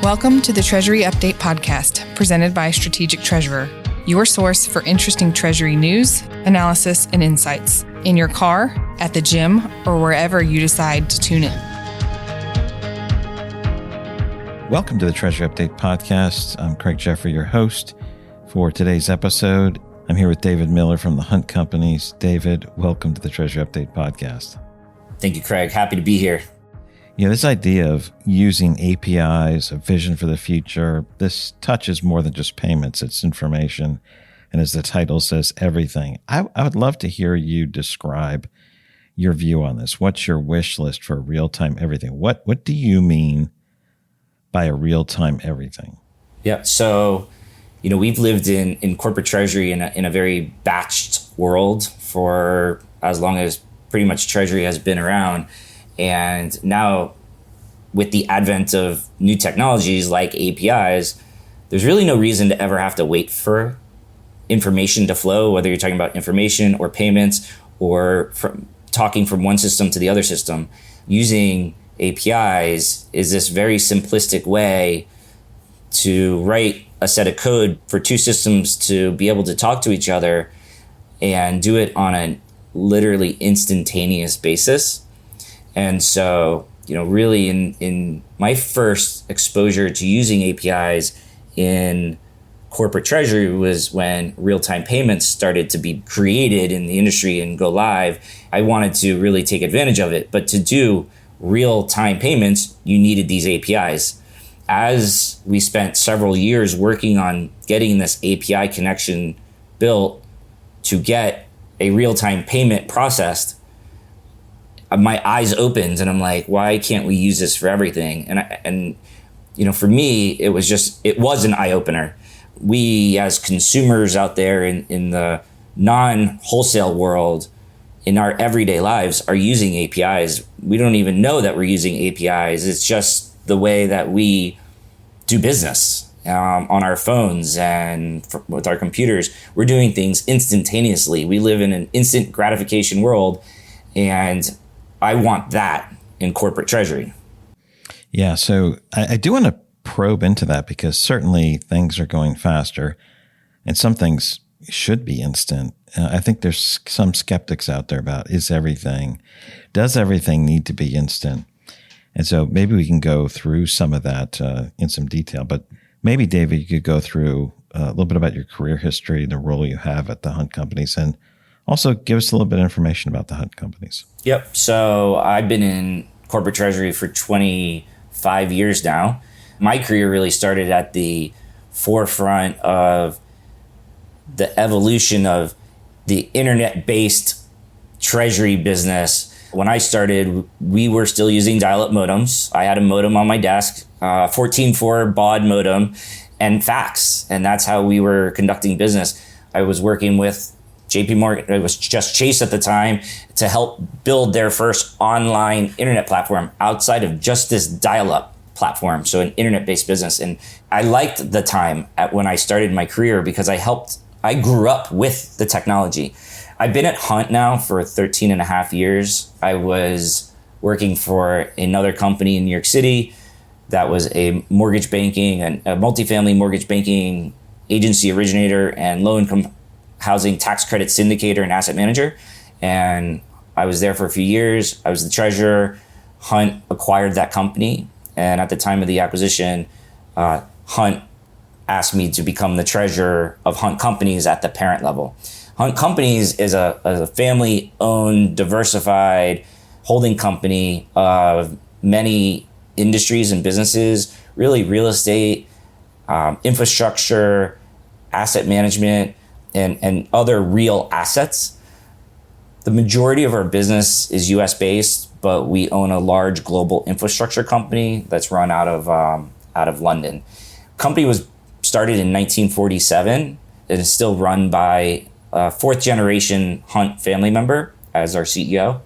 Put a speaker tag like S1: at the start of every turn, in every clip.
S1: Welcome to the Treasury Update podcast, presented by Strategic Treasurer, your source for interesting Treasury news, analysis, and insights in your car, at the gym, or wherever you decide to tune in.
S2: Welcome to the Treasury Update podcast. I'm Craig Jeffrey, your host for today's episode. I'm here with David Miller from the Hunt Companies. David, welcome to the Treasury Update podcast.
S3: Thank you, Craig. Happy to be here.
S2: You know, this idea of using APIs, a vision for the future, this touches more than just payments. It's information. And as the title says, everything. I would love to hear you describe your view on this. What's your wish list for real-time everything? What do you mean by a real-time everything?
S3: Yeah. So, we've lived in corporate treasury in a very batched world for as long as pretty much treasury has been around. And now with the advent of new technologies like APIs, there's really no reason to ever have to wait for information to flow, whether you're talking about information or payments or talking from one system to the other system. Using APIs is this very simplistic way to write a set of code for two systems to be able to talk to each other and do it on a literally instantaneous basis. And so, really in my first exposure to using APIs in corporate treasury was when real-time payments started to be created in the industry and go live. I wanted to really take advantage of it. But to do real-time payments, you needed these APIs. As we spent several years working on getting this API connection built to get a real-time payment processed, my eyes opened and I'm like, why can't we use this for everything? And for me, it was an eye opener. We as consumers out there in the non-wholesale world, in our everyday lives, are using APIs. We don't even know that we're using APIs. It's just the way that we do business on our phones and with our computers. We're doing things instantaneously. We live in an instant gratification world, and I want that in corporate treasury.
S2: Yeah, so I do want to probe into that because certainly things are going faster and some things should be instant. I think there's some skeptics out there about does everything need to be instant? And so maybe we can go through some of that in some detail. But maybe, David, you could go through a little bit about your career history, the role you have at the Hunt Companies, and also give us a little bit of information about the Hunt Companies.
S3: Yep. So I've been in corporate treasury for 25 years now. My career really started at the forefront of the evolution of the internet-based treasury business. When I started, we were still using dial-up modems. I had a modem on my desk, 14.4 baud modem, and fax. And that's how we were conducting business. I was working with JP Morgan, it was just Chase at the time, to help build their first online internet platform outside of just this dial-up platform. So an internet-based business. And I liked the time when I started my career because I grew up with the technology. I've been at Hunt now for 13 and a half years. I was working for another company in New York City that was a mortgage banking and a multifamily mortgage banking agency originator and low income housing tax credit syndicator and asset manager. And I was there for a few years. I was the treasurer. Hunt acquired that company. And at the time of the acquisition, Hunt asked me to become the treasurer of Hunt Companies at the parent level. Hunt Companies is a family-owned, diversified holding company of many industries and businesses, really real estate, infrastructure, asset management, and other real assets. The majority of our business is US-based, but we own a large global infrastructure company that's run out of London. Company was started in 1947 and is still run by a fourth generation Hunt family member as our CEO.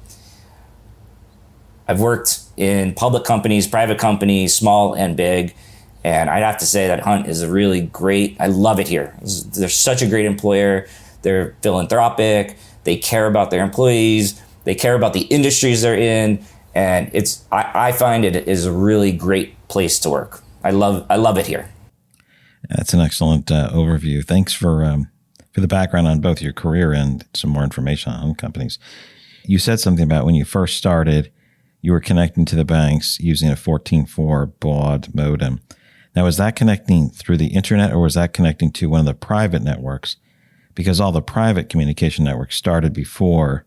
S3: I've worked in public companies, private companies, small and big. And I'd have to say that Hunt is a really great, I love it here. They're such a great employer. They're philanthropic. They care about their employees. They care about the industries they're in. And I find it is a really great place to work. I love it here.
S2: That's an excellent overview. Thanks for the background on both your career and some more information on companies. You said something about when you first started, you were connecting to the banks using a 14.4 baud modem. Now, was that connecting through the internet or was that connecting to one of the private networks? Because all the private communication networks started before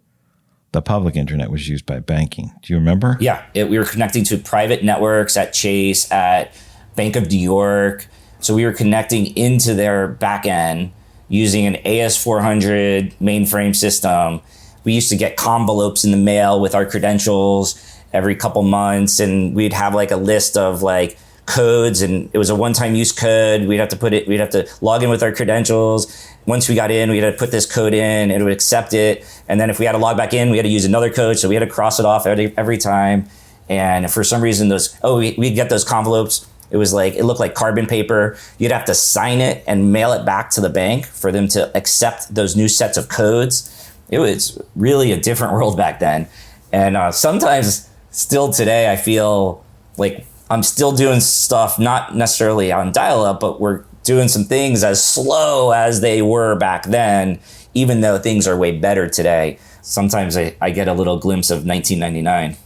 S2: the public internet was used by banking. Do you remember?
S3: Yeah, we were connecting to private networks at Chase, at Bank of New York. So we were connecting into their back end using an AS400 mainframe system. We used to get envelopes in the mail with our credentials every couple months, and we'd have like a list of like codes, and it was a one-time use code. We'd have to log in with our credentials. Once we got in, we had to put this code in, it would accept it. And then if we had to log back in, we had to use another code. So we had to cross it off every time. And for some reason, we'd get those envelopes. It looked like carbon paper. You'd have to sign it and mail it back to the bank for them to accept those new sets of codes. It was really a different world back then. And sometimes still today, I feel like I'm still doing stuff, not necessarily on dial-up, but we're doing some things as slow as they were back then, even though things are way better today. Sometimes I get a little glimpse of 1999.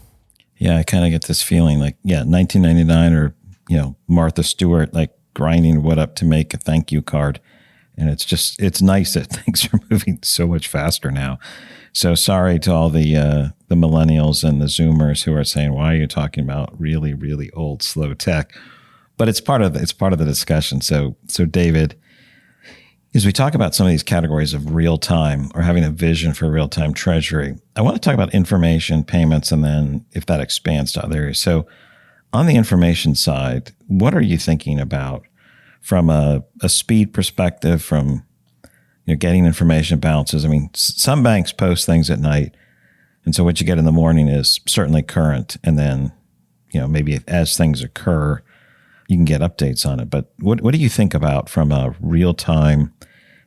S2: Yeah, I kind of get this feeling like, 1999 or, Martha Stewart, like grinding wood up to make a thank you card. And it's nice that things are moving so much faster now. So sorry to all the millennials and the Zoomers who are saying, why are you talking about really, really old, slow tech? But it's part of the discussion. So David, as we talk about some of these categories of real time or having a vision for real time treasury, I want to talk about information, payments, and then if that expands to other areas. So on the information side, what are you thinking about from a speed perspective, from getting information balances? I mean, some banks post things at night, and so what you get in the morning is certainly current, and then maybe as things occur, you can get updates on it. But what do you think about from a real time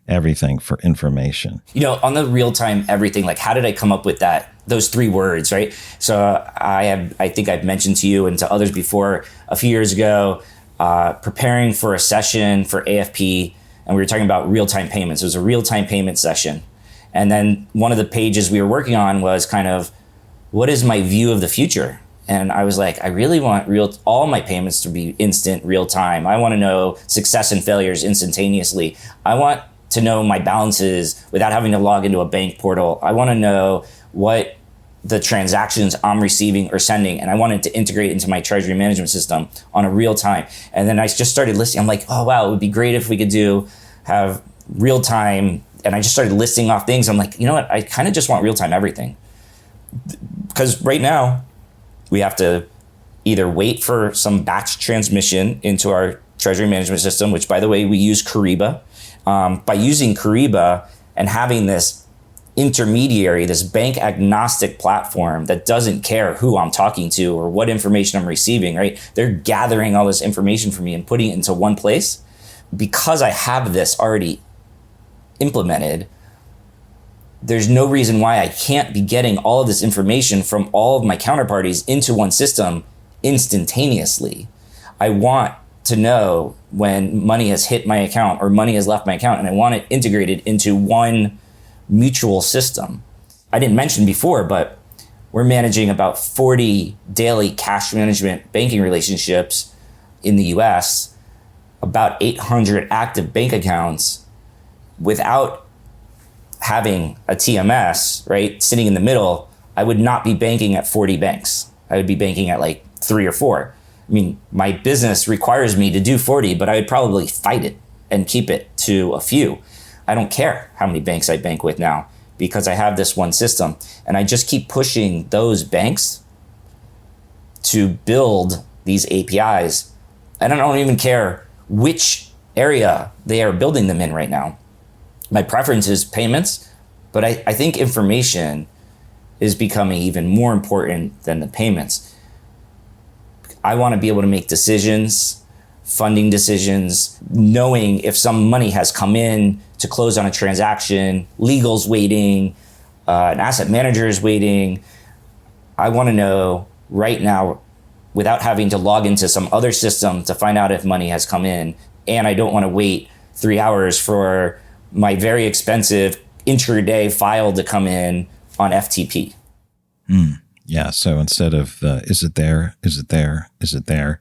S2: everything for information?
S3: On the real time everything, like how did I come up with those three words, right? So I think I've mentioned to you and to others before a few years ago, preparing for a session for AFP, and we were talking about real-time payments. It was a real-time payment session. And then one of the pages we were working on was kind of, what is my view of the future? And I was like, I really want all my payments to be instant, real time. I want to know success and failures instantaneously. I want to know my balances without having to log into a bank portal. I want to know what the transactions I'm receiving or sending, and I wanted to integrate into my treasury management system on a real time. And then I just started listing. I'm like, oh wow, it would be great if we could have real time. And I just started listing off things. I'm like, you know what? I kind of just want real time everything, because right now we have to either wait for some batch transmission into our treasury management system, which by the way, we use Kyriba. By using Kyriba and having this intermediary, this bank agnostic platform that doesn't care who I'm talking to or what information I'm receiving, right? They're gathering all this information for me and putting it into one place. Because I have this already implemented, there's no reason why I can't be getting all of this information from all of my counterparties into one system instantaneously. I want to know when money has hit my account or money has left my account, and I want it integrated into one mutual system. I didn't mention before, but we're managing about 40 daily cash management banking relationships in the US, about 800 active bank accounts. Without having a TMS, right, sitting in the middle, I would not be banking at 40 banks. I would be banking at like 3 or 4. I mean, my business requires me to do 40, but I would probably fight it and keep it to a few. I don't care how many banks I bank with now because I have this one system, and I just keep pushing those banks to build these APIs. And I don't even care which area they are building them in right now. My preference is payments, but I think information is becoming even more important than the payments. I want to be able to make decisions, funding decisions, knowing if some money has come in to close on a transaction, legal's waiting, an asset manager is waiting. I want to know right now without having to log into some other system to find out if money has come in. And I don't want to wait 3 hours for my very expensive intraday file to come in on FTP.
S2: Yeah. So instead of is it there, is it there, is it there,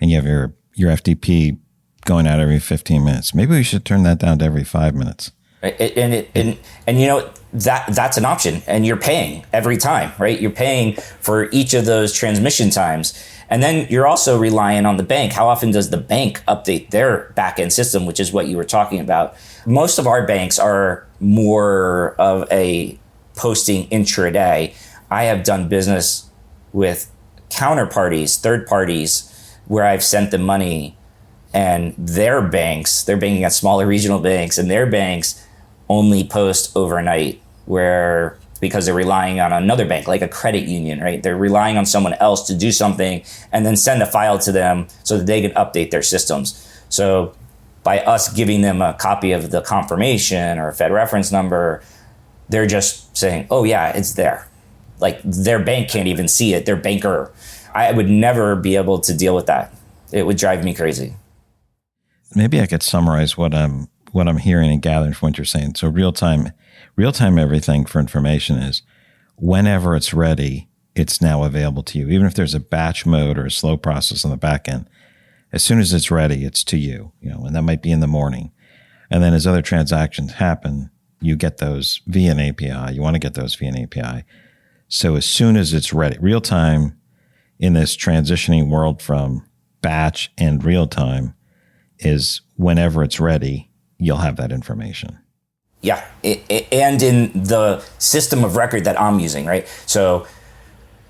S2: and you have your FTP going out every 15 minutes, maybe we should turn that down to every 5 minutes.
S3: Right? And you know, that's an option, and you're paying every time, right? You're paying for each of those transmission times. And then you're also relying on the bank. How often does the bank update their back-end system, which is what you were talking about? Most of our banks are more of a posting intraday. I have done business with counterparties, third parties, where I've sent them money, and they're banking at smaller regional banks, and their banks only post overnight, because they're relying on another bank, like a credit union, right? They're relying on someone else to do something and then send a file to them so that they can update their systems. So by us giving them a copy of the confirmation or a Fed reference number, they're just saying, oh yeah, it's there. Like their bank can't even see it, their banker. I would never be able to deal with that. It would drive me crazy.
S2: Maybe I could summarize what I'm hearing and gathering from what you're saying. So real time everything for information is whenever it's ready, it's now available to you. Even if there's a batch mode or a slow process on the back end, as soon as it's ready, it's to you, and that might be in the morning. And then as other transactions happen, you get those via an API. You want to get those via an API. So as soon as it's ready, real time in this transitioning world from batch and real time is whenever it's ready, you'll have that information.
S3: Yeah, and in the system of record that I'm using, right? So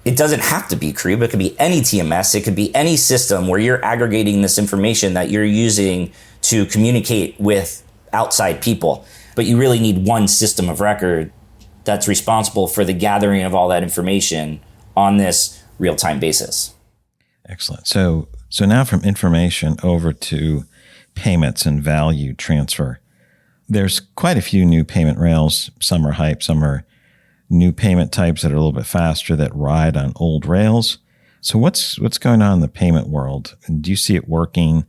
S3: it doesn't have to be Crube. It could be any TMS. It could be any system where you're aggregating this information that you're using to communicate with outside people. But you really need one system of record that's responsible for the gathering of all that information on this real-time basis.
S2: Excellent. So now from information over to payments and value transfer. There's quite a few new payment rails. Some are hype, some are new payment types that are a little bit faster that ride on old rails. So what's going on in the payment world? Do you see it working?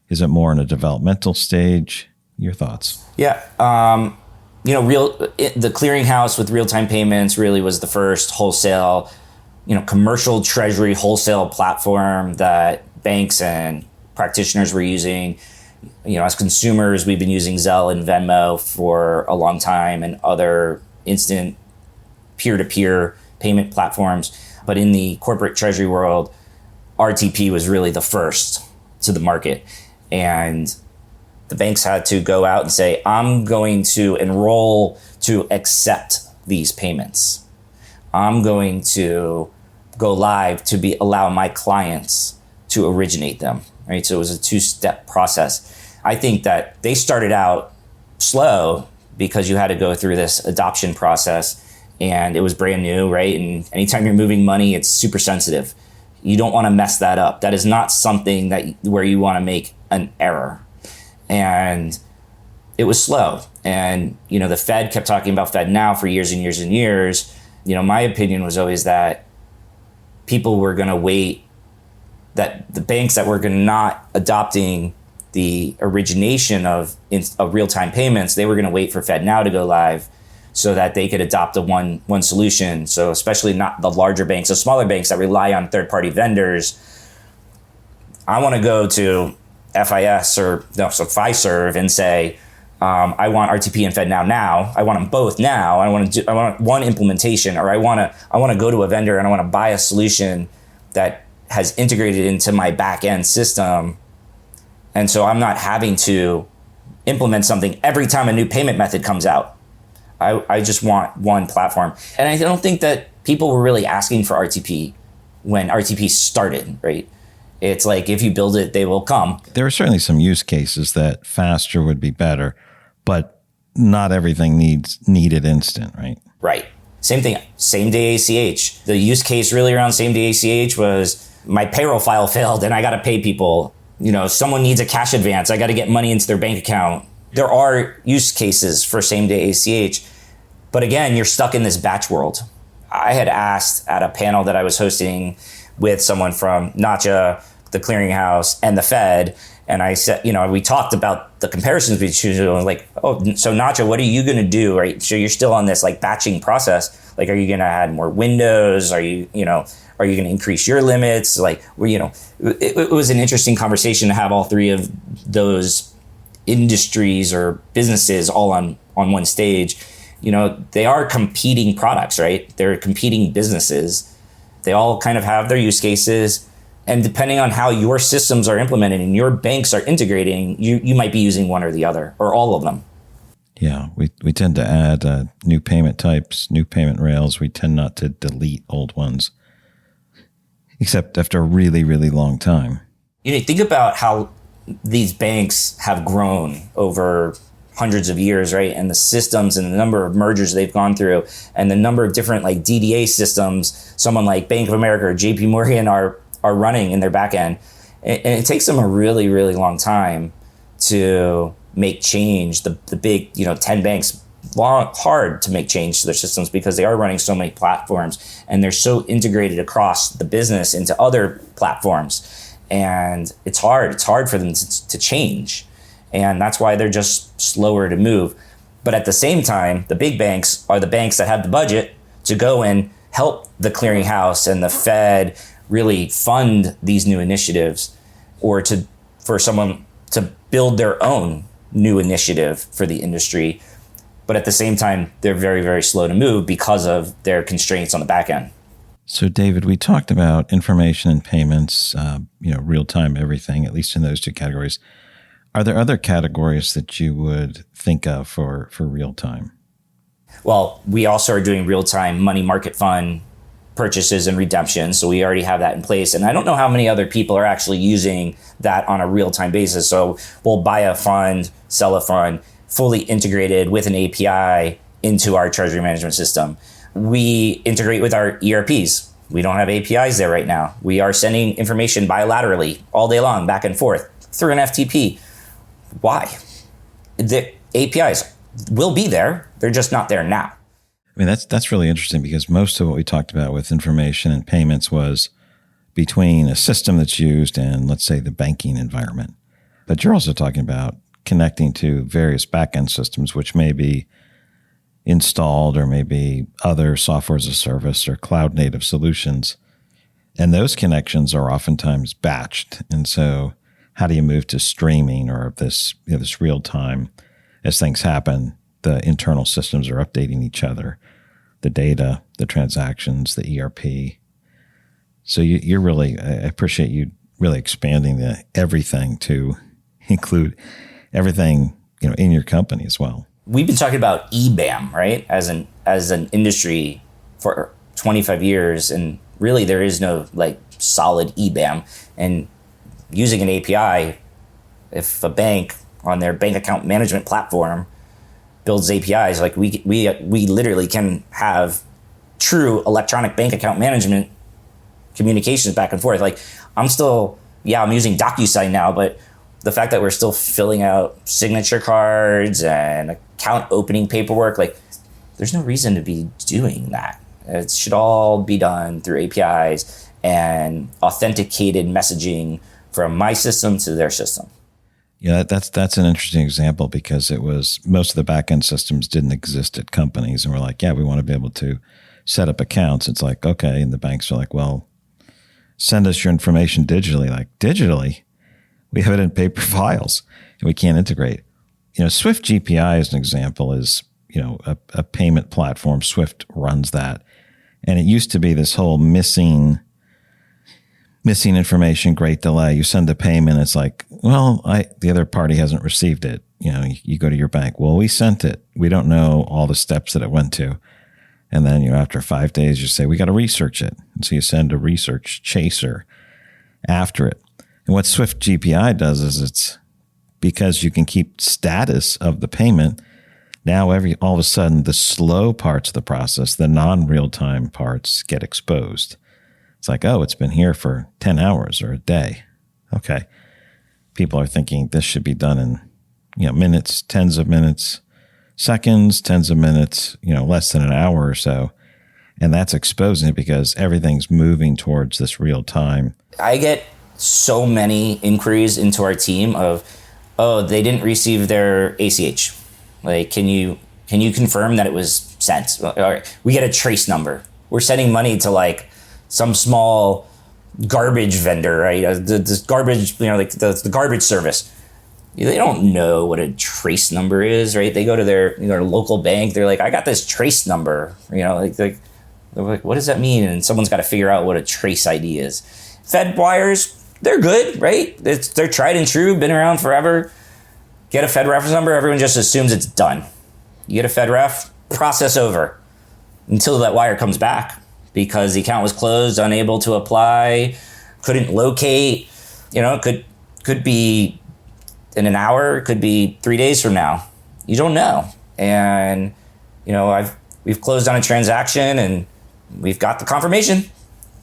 S2: Is it more in a developmental stage? Your thoughts?
S3: Yeah. The clearinghouse with real-time payments really was the first wholesale, commercial treasury wholesale platform that banks and practitioners were using. As consumers, we've been using Zelle and Venmo for a long time and other instant peer-to-peer payment platforms. But in the corporate treasury world, RTP was really the first to the market. And the banks had to go out and say, I'm going to enroll to accept these payments. I'm going to go live to allow my clients to originate them, right? So it was a two-step process. I think that they started out slow because you had to go through this adoption process and it was brand new, right? And anytime you're moving money, it's super sensitive. You don't want to mess that up. That is not something where you want to make an error. And it was slow. And, the Fed kept talking about FedNow for years and years and years. My opinion was always that people were going to wait, that the banks that were not adopting the origination of real-time payments, they were going to wait for FedNow to go live so that they could adopt a one solution. So especially not the larger banks, the smaller banks that rely on third-party vendors. I want to go to Fiserv and say, I want RTP and FedNow now. I want them both now. I want one implementation, or I want to go to a vendor and I want to buy a solution that has integrated into my back end system. And so I'm not having to implement something every time a new payment method comes out. I just want one platform. And I don't think that people were really asking for RTP when RTP started, right? It's like, if you build it, they will come.
S2: There are certainly some use cases that faster would be better, but not everything needed instant, right?
S3: Right. Same thing, same day ACH. The use case really around same day ACH was my payroll file failed and I got to pay people. Someone needs a cash advance. I got to get money into their bank account. There are use cases for same day ACH, but again, you're stuck in this batch world. I had asked at a panel that I was hosting with someone from NACHA, the clearinghouse, and the Fed. And I said, we talked about the comparisons between, like, oh, so NACHA, what are you going to do? Right. So you're still on this like batching process. Like, are you going to add more windows? Are you going to increase your limits? Like, it was an interesting conversation to have all three of those industries or businesses all on one stage. They are competing products, right? They're competing businesses. They all kind of have their use cases. And depending on how your systems are implemented and your banks are integrating, you might be using one or the other or all of them.
S2: Yeah, we tend to add new payment types, new payment rails. We tend not to delete old ones, except after a really, really long time.
S3: Think about how these banks have grown over hundreds of years, right? And the systems and the number of mergers they've gone through and the number of different like DDA systems someone like Bank of America or JP Morgan are running in their back end. And it takes them a really, really long time to make change. The big, 10 banks, hard to make change to their systems because they are running so many platforms and they're so integrated across the business into other platforms. And it's hard for them to change. And that's why they're just slower to move. But at the same time, the big banks are the banks that have the budget to go and help the clearinghouse and the Fed really fund these new initiatives, or for someone to build their own new initiative for the industry. But at the same time, they're very, very slow to move because of their constraints on the back end.
S2: So, David, we talked about information and payments, real-time everything, at least in those two categories. Are there other categories that you would think of for real-time?
S3: Well, we also are doing real-time money market fund purchases and redemptions. So we already have that in place. And I don't know how many other people are actually using that on a real-time basis. So we'll buy a fund, sell a fund, fully integrated with an API into our treasury management system. We integrate with our ERPs. We don't have APIs there right now. We are sending information bilaterally all day long, back and forth through an FTP. Why? The APIs will be there. They're just not there now.
S2: I mean, that's really interesting because most of what we talked about with information and payments was between a system that's used and, let's say, the banking environment. But you're also talking about connecting to various backend systems, which may be installed or maybe other software as a service or cloud native solutions. And those connections are oftentimes batched. And so how do you move to streaming or this real time as things happen? The internal systems are updating each other, the data, the transactions, the ERP. So you're really, I appreciate you really expanding the everything to include everything, in your company as well.
S3: We've been talking about EBAM, right? As an industry for 25 years. And really there is no like solid EBAM. And using an API, if a bank on their bank account management platform builds APIs, like we literally can have true electronic bank account management communications back and forth. Like I'm using DocuSign now, but the fact that we're still filling out signature cards and account opening paperwork, like there's no reason to be doing that. It should all be done through APIs and authenticated messaging from my system to their system.
S2: Yeah, that's an interesting example because it was most of the back-end systems didn't exist at companies. And we're like, yeah, we want to be able to set up accounts. It's like, okay. And the banks are like, well, send us your information digitally. Like, digitally? We have it in paper files and we can't integrate. Swift GPI as an example is, a payment platform. Swift runs that. And it used to be this whole missing information, great delay. You send a payment. It's like, well, the other party hasn't received it. You go to your bank. Well, we sent it. We don't know all the steps that it went to. And then, after 5 days, you say, we got to research it. And so you send a research chaser after it. And what Swift GPI does is it's because you can keep status of the payment. Now, all of a sudden, the slow parts of the process, the non-real-time parts get exposed. It's like, oh, it's been here for 10 hours or a day. Okay. People are thinking this should be done in, minutes, tens of minutes, seconds, tens of minutes, less than an hour or so. And that's exposing it because everything's moving towards this real time.
S3: I get so many inquiries into our team of, oh, they didn't receive their ACH. Like, can you confirm that it was sent? All right, we get a trace number. We're sending money to like some small garbage vendor, right? This garbage, like the garbage service. They don't know what a trace number is, right? They go to their local bank. They're like, I got this trace number, they're like, what does that mean? And someone's got to figure out what a trace ID is. Fed wires, they're good, right? They're tried and true, been around forever. Get a Fed reference number, everyone just assumes it's done. You get a Fed ref, process over until that wire comes back because the account was closed, unable to apply, couldn't locate. It could be in an hour, it could be 3 days from now. You don't know. And, we've closed on a transaction and we've got the confirmation.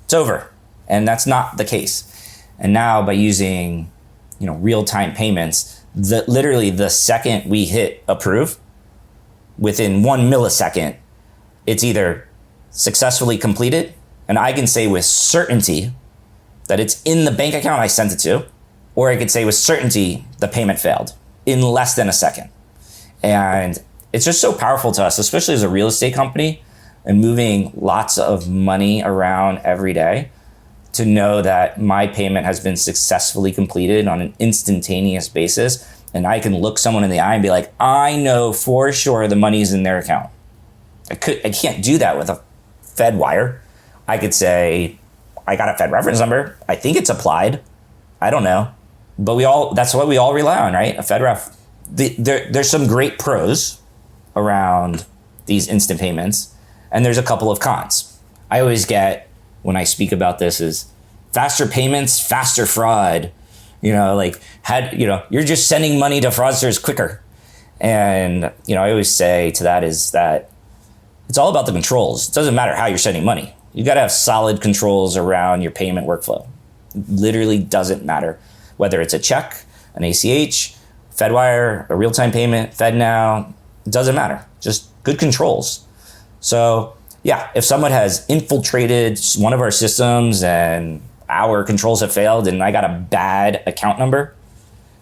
S3: It's over. And that's not the case. And now by using, real-time payments, literally the second we hit approve, within 1 millisecond, it's either successfully completed, and I can say with certainty that it's in the bank account I sent it to, or I could say with certainty the payment failed in less than a second. And it's just so powerful to us, especially as a real estate company and moving lots of money around every day, to know that my payment has been successfully completed on an instantaneous basis. And I can look someone in the eye and be like, I know for sure the money's in their account. I can't do that with a Fed wire. I could say, I got a Fed reference number. I think it's applied. I don't know. But that's what we all rely on, right? A Fed ref. There's some great pros around these instant payments, and there's a couple of cons. I always get, when I speak about this, is faster payments, faster fraud. You're just sending money to fraudsters quicker. And, I always say to that is that it's all about the controls. It doesn't matter how you're sending money. You got to have solid controls around your payment workflow. It literally doesn't matter whether it's a check, an ACH, FedWire, a real-time payment, FedNow. It doesn't matter. Just good controls. So yeah, if someone has infiltrated one of our systems and our controls have failed and I got a bad account number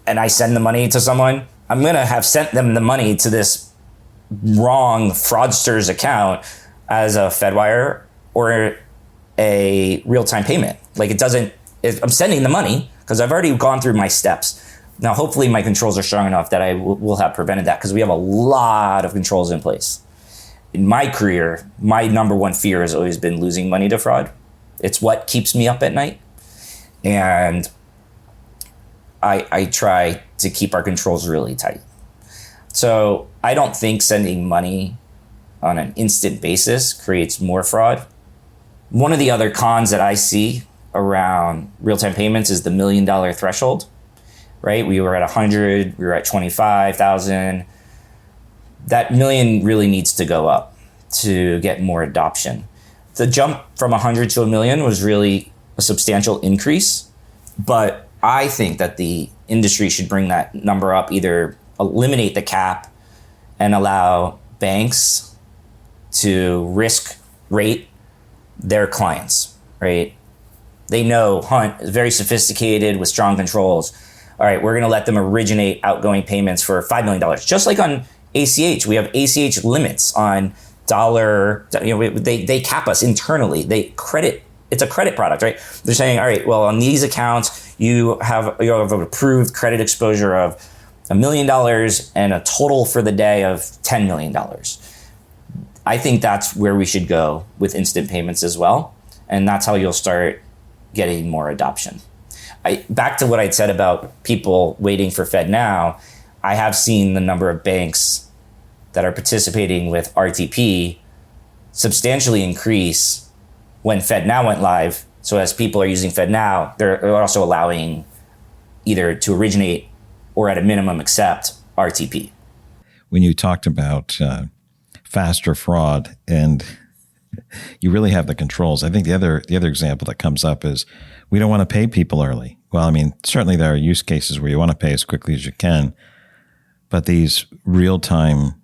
S3: and I send the money to someone, I'm going to have sent them the money to this wrong fraudster's account as a FedWire or a real-time payment. I'm sending the money because I've already gone through my steps. Now, hopefully my controls are strong enough that I will have prevented that because we have a lot of controls in place. In my career, my number one fear has always been losing money to fraud. It's what keeps me up at night. And I try to keep our controls really tight. So I don't think sending money on an instant basis creates more fraud. One of the other cons that I see around real-time payments is the $1 million threshold, right? We were at 100, we were at 25,000. That million really needs to go up to get more adoption. The jump from 100 to 1 million was really a substantial increase, but I think that the industry should bring that number up, either eliminate the cap and allow banks to risk rate their clients, right? They know Hunt is very sophisticated with strong controls. All right, we're going to let them originate outgoing payments for $5 million. Just like on ACH, we have ACH limits on dollar. They cap us internally. It's a credit product, right? They're saying, all right, well, on these accounts, you have an approved credit exposure of $1 million and a total for the day of $10 million. I think that's where we should go with instant payments as well. And that's how you'll start getting more adoption. Back to what I'd said about people waiting for FedNow, I have seen the number of banks that are participating with RTP substantially increase when FedNow went live. So as people are using FedNow, they're also allowing either to originate or at a minimum accept RTP.
S2: When you talked about faster fraud and you really have the controls, I think the other example that comes up is we don't want to pay people early. Well, I mean, certainly there are use cases where you want to pay as quickly as you can, but these real-time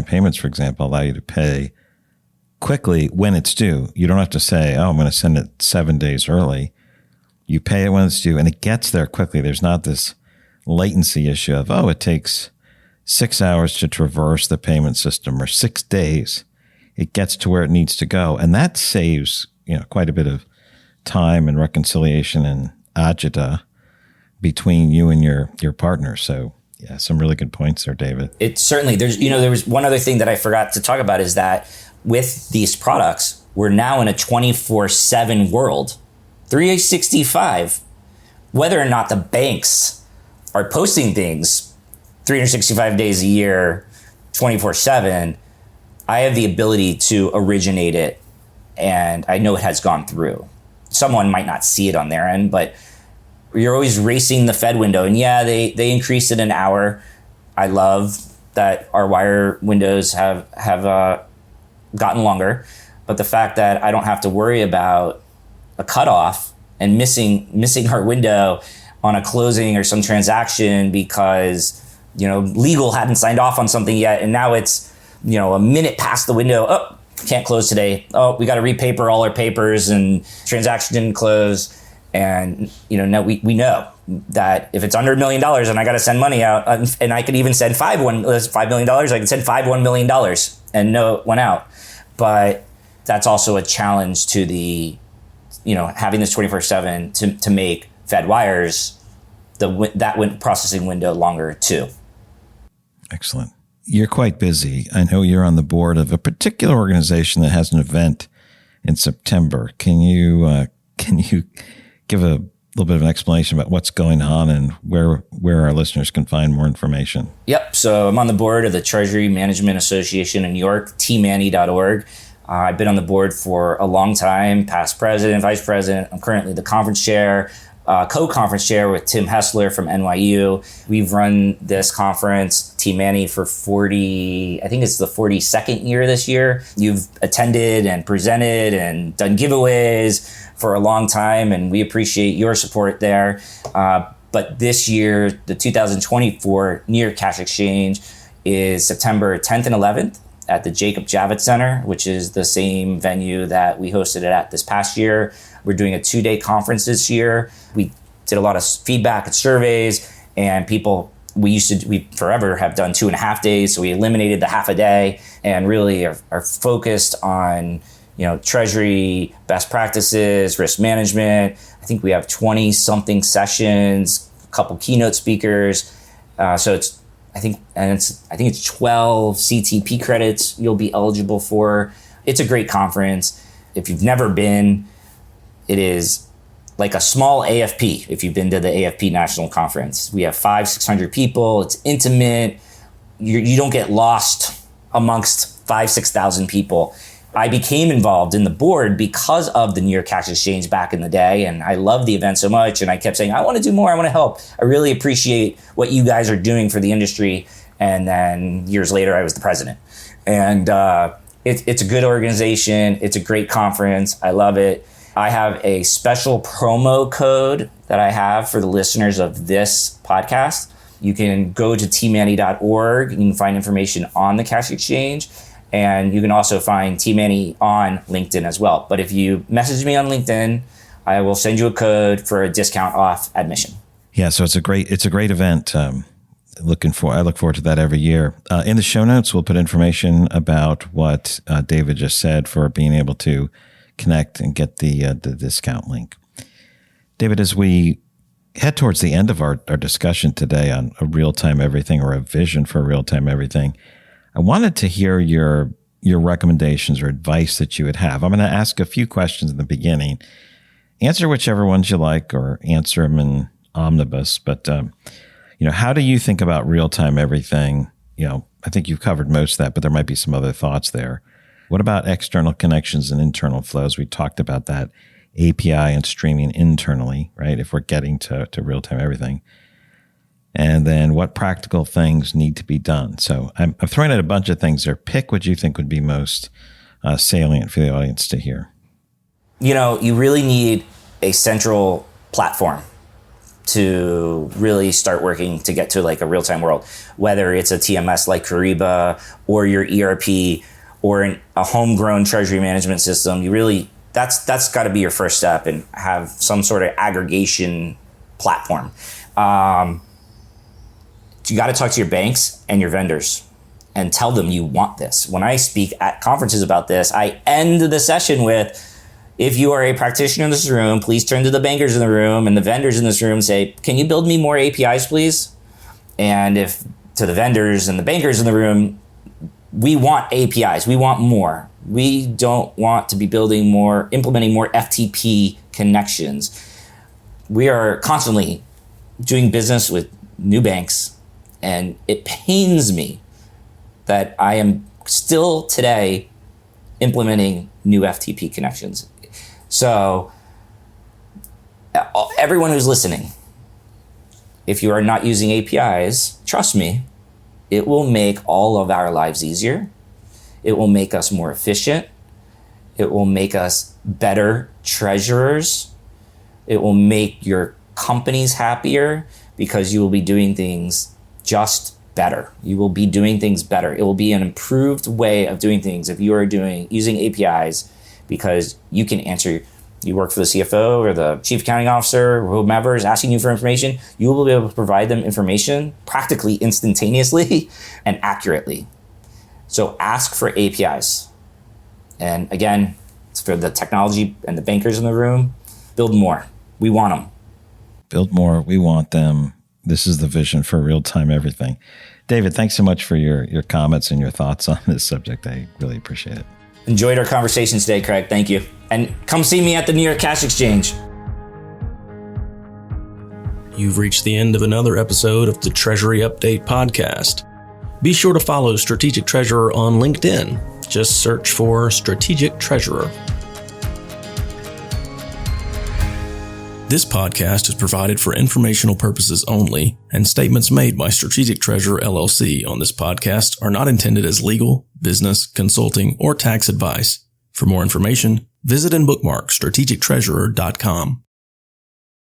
S2: payments, for example, allow you to pay quickly when it's due. You don't have to say, oh, I'm going to send it 7 days early. You pay it when it's due and it gets there quickly. There's not this latency issue of, oh, it takes 6 hours to traverse the payment system or 6 days. It gets to where it needs to go. And that saves, quite a bit of time and reconciliation and agita between you and your partner. So yeah, some really good points there, David.
S3: It certainly, there was one other thing that I forgot to talk about is that with these products, we're now in a 24/7 world, 365, whether or not the banks are posting things 365 days a year, 24/7, I have the ability to originate it, and I know it has gone through. Someone might not see it on their end, but you're always racing the Fed window. And yeah, they increased it an hour. I love that our wire windows have gotten longer, but the fact that I don't have to worry about a cutoff and missing our window on a closing or some transaction because legal hadn't signed off on something yet, and now it's a minute past the window. Oh, can't close today. Oh, we got to repaper all our papers and transaction didn't close. And now we know that if it's under $1 million and I got to send money out, and I could even send $5 million, I could send $1 million and know it went out. But that's also a challenge to the having this 24/7 to make Fed wires that processing window longer too.
S2: Excellent. You're quite busy. I know you're on the board of a particular organization that has an event in September. Can you give a little bit of an explanation about what's going on and where our listeners can find more information?
S3: Yep. So I'm on the board of the Treasury Management Association in New York, tmanny.org. I've been on the board for a long time, past president, vice president. I'm currently the conference chair, co-conference chair with Tim Hessler from NYU. We've run this conference, T-Manny, for I think it's the 42nd year this year. You've attended and presented and done giveaways for a long time, and we appreciate your support there. But this year, the 2024 New York Cash Exchange is September 10th and 11th at the Jacob Javits Center, which is the same venue that we hosted it at this past year. We're doing a 2-day conference this year. We did a lot of feedback and surveys, and we forever have done 2.5 days. So we eliminated the half a day and really are focused on, treasury best practices, risk management. I think we have 20 something sessions, a couple keynote speakers. So I think it's 12 CTP credits you'll be eligible for. It's a great conference. If you've never been, it is like a small AFP. If you've been to the AFP National Conference, we have 500-600 people. It's intimate. You don't get lost amongst 5,000-6,000 people. I became involved in the board because of the New York Cash Exchange back in the day, and I love the event so much, and I kept saying, I want to do more, I want to help. I really appreciate what you guys are doing for the industry. And then years later, I was the president. And it's a good organization. It's a great conference. I love it. I have a special promo code that I have for the listeners of this podcast. You can go to tmanny.org. You can find information on the Cash Exchange. And you can also find T-Manny on LinkedIn as well. But if you message me on LinkedIn, I will send you a code for a discount off admission.
S2: Yeah, so it's a great event. I look forward to that every year. In the show notes, we'll put information about what David just said for being able to connect and get the discount link. David, as we head towards the end of our discussion today on a real-time everything, or a vision for real-time everything, I wanted to hear your recommendations or advice that you would have. I'm going to ask a few questions in the beginning. Answer whichever ones you like, or answer them in omnibus. But how do you think about real-time everything? I think you've covered most of that, but there might be some other thoughts there. What about external connections and internal flows? We talked about that, API and streaming internally, right? If we're getting to real-time everything. And then what practical things need to be done? So I'm throwing out a bunch of things there. Pick what you think would be most salient for the audience to hear.
S3: You really need a central platform to really start working to get to like a real-time world, whether it's a TMS like Kyriba or your ERP or a homegrown treasury management system, that's got to be your first step, and have some sort of aggregation platform. You got to talk to your banks and your vendors and tell them you want this. When I speak at conferences about this, I end the session with, if you are a practitioner in this room, please turn to the bankers in the room and the vendors in this room and say, can you build me more APIs, please? And if to the vendors and the bankers in the room, we want APIs, we want more. We don't want to be implementing more FTP connections. We are constantly doing business with new banks, and it pains me that I am still today implementing new FTP connections. So everyone who's listening, if you are not using APIs, trust me, it will make all of our lives easier. It will make us more efficient. It will make us better treasurers. It will make your companies happier, because you will be doing things just better. You will be doing things better. It will be an improved way of doing things if you are using APIs, because you can answer. You work for the CFO or the chief accounting officer, or whomever is asking you for information. You will be able to provide them information practically instantaneously and accurately. So ask for APIs. And again, it's for the technology and the bankers in the room. Build more. We want them.
S2: Build more. We want them. This is the vision for real-time everything. David, thanks so much for your comments and your thoughts on this subject. I really appreciate it.
S3: Enjoyed our conversation today, Craig. Thank you. And come see me at the New York Cash Exchange.
S4: You've reached the end of another episode of the Treasury Update podcast. Be sure to follow Strategic Treasurer on LinkedIn. Just search for Strategic Treasurer. This podcast is provided for informational purposes only, and statements made by Strategic Treasurer LLC on this podcast are not intended as legal, business, consulting, or tax advice. For more information, visit and bookmark strategictreasurer.com.